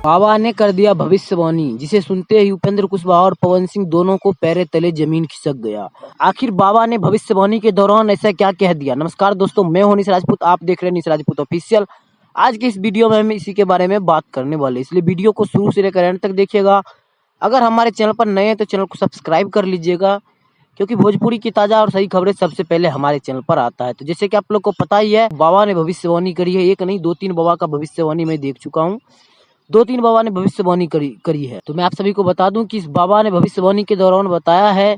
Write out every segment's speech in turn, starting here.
बाबा ने कर दिया भविष्यवाणी, जिसे सुनते ही उपेंद्र कुशवाहा और पवन सिंह दोनों को पैरे तले जमीन खिसक गया। आखिर बाबा ने भविष्यवाणी के दौरान ऐसा क्या कह दिया? नमस्कार दोस्तों, मैं हूं निश राजपूत, आप देख रहे हैं निश राजपूत ऑफिशियल। आज की इस वीडियो में हम इसी के बारे में बात करने वाले, इसलिए वीडियो को शुरू से लेकर एंड तक देखिएगा। अगर हमारे चैनल पर नए हैं तो चैनल को सब्सक्राइब कर लीजिएगा, क्योंकि भोजपुरी की ताजा और सही खबरें सबसे पहले हमारे चैनल पर आता है। तो जैसे कि आप लोग को पता ही है, बाबा ने भविष्यवाणी करी है। एक नहीं, 2-3 बाबा का भविष्यवाणी मैं देख चुका हूँ। 2-3 बाबा ने भविष्यवाणी करी है। तो मैं आप सभी को बता दूं कि इस बाबा ने भविष्यवाणी के दौरान बताया है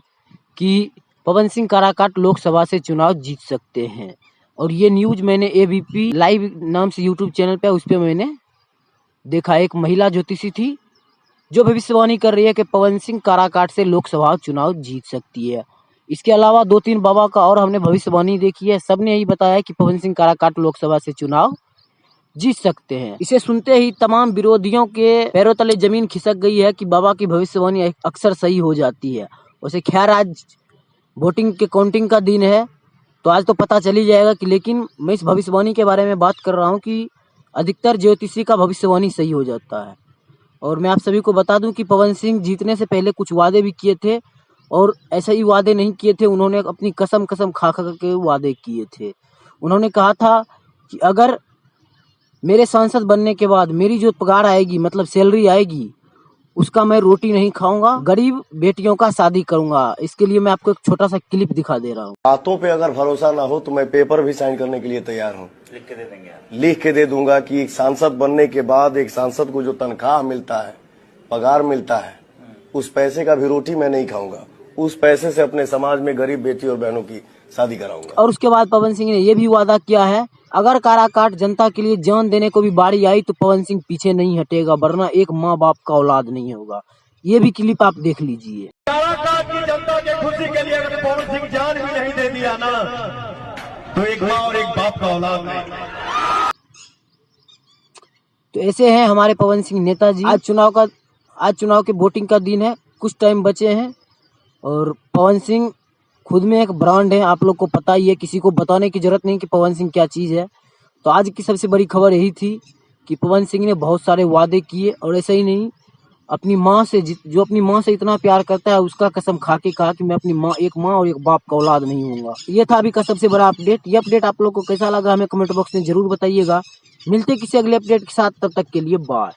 कि पवन सिंह काराकाट लोकसभा से चुनाव जीत सकते हैं। और ये न्यूज मैंने एबीपी लाइव नाम से यूट्यूब चैनल पे, उस पर मैंने देखा। एक महिला ज्योतिषी थी जो भविष्यवाणी कर रही है कि पवन सिंह काराकाट से लोकसभा चुनाव जीत सकती है। इसके अलावा 2-3 बाबा का और हमने भविष्यवाणी देखी है। सबने यही बताया कि पवन सिंह काराकाट लोकसभा से चुनाव जीत सकते हैं। इसे सुनते ही तमाम विरोधियों के पैरों तले जमीन खिसक गई है कि बाबा की भविष्यवाणी अक्सर सही हो जाती है। वैसे खैर, आज वोटिंग के काउंटिंग का दिन है, तो आज तो पता चल ही जाएगा कि, लेकिन मैं इस भविष्यवाणी के बारे में बात कर रहा हूँ कि अधिकतर ज्योतिषी का भविष्यवाणी सही हो जाता है। और मैं आप सभी को बता दूं कि पवन सिंह जीतने से पहले कुछ वादे भी किए थे, और ऐसे ही वादे नहीं किए थे, उन्होंने अपनी कसम खा के वादे किए थे। उन्होंने कहा था कि अगर मेरे सांसद बनने के बाद मेरी जो पगार आएगी, मतलब सैलरी आएगी, उसका मैं रोटी नहीं खाऊंगा, गरीब बेटियों का शादी करूंगा। इसके लिए मैं आपको एक छोटा सा क्लिप दिखा दे रहा हूँ। बातों पे अगर भरोसा ना हो तो मैं पेपर भी साइन करने के लिए तैयार हूँ। लिख के दे देंगे आप। लिख के दे दूंगा कि एक सांसद बनने के बाद एक सांसद को जो तनख्वाह मिलता है, पगार मिलता है, उस पैसे का भी रोटी मैं नहीं खाऊंगा। उस पैसे से अपने समाज में गरीब बेटी और बहनों की शादी कराऊंगा। और उसके बाद पवन सिंह ने यह भी वादा किया है, अगर काराकाट जनता के लिए जान देने को भी बारी आई तो पवन सिंह पीछे नहीं हटेगा, वरना एक माँ बाप का औलाद नहीं होगा। ये भी क्लिप आप देख लीजिए। काराकाट की जनता के खुशी के लिए अगर पवन सिंह जान भी नहीं दे दिया ना, तो एक माँ और एक बाप का औलाद नहीं। तो ऐसे हैं हमारे पवन सिंह नेताजी। आज चुनाव के वोटिंग का दिन है, कुछ टाइम बचे हैं, और पवन सिंह खुद में एक ब्रांड है। आप लोग को पता ही है, किसी को बताने की जरूरत नहीं कि पवन सिंह क्या चीज है। तो आज की सबसे बड़ी खबर यही थी कि पवन सिंह ने बहुत सारे वादे किए, और ऐसा ही नहीं, अपनी माँ से जो अपनी माँ से इतना प्यार करता है, उसका कसम खा के कहा कि मैं अपनी एक माँ और एक बाप का औलाद नहीं हूँगा। ये था अभी का सबसे बड़ा अपडेट। ये अपडेट आप लोग को कैसा लगा हमें कमेंट बॉक्स में जरूर बताइएगा। मिलते किसी अगले अपडेट के साथ, तब तक के लिए बाय।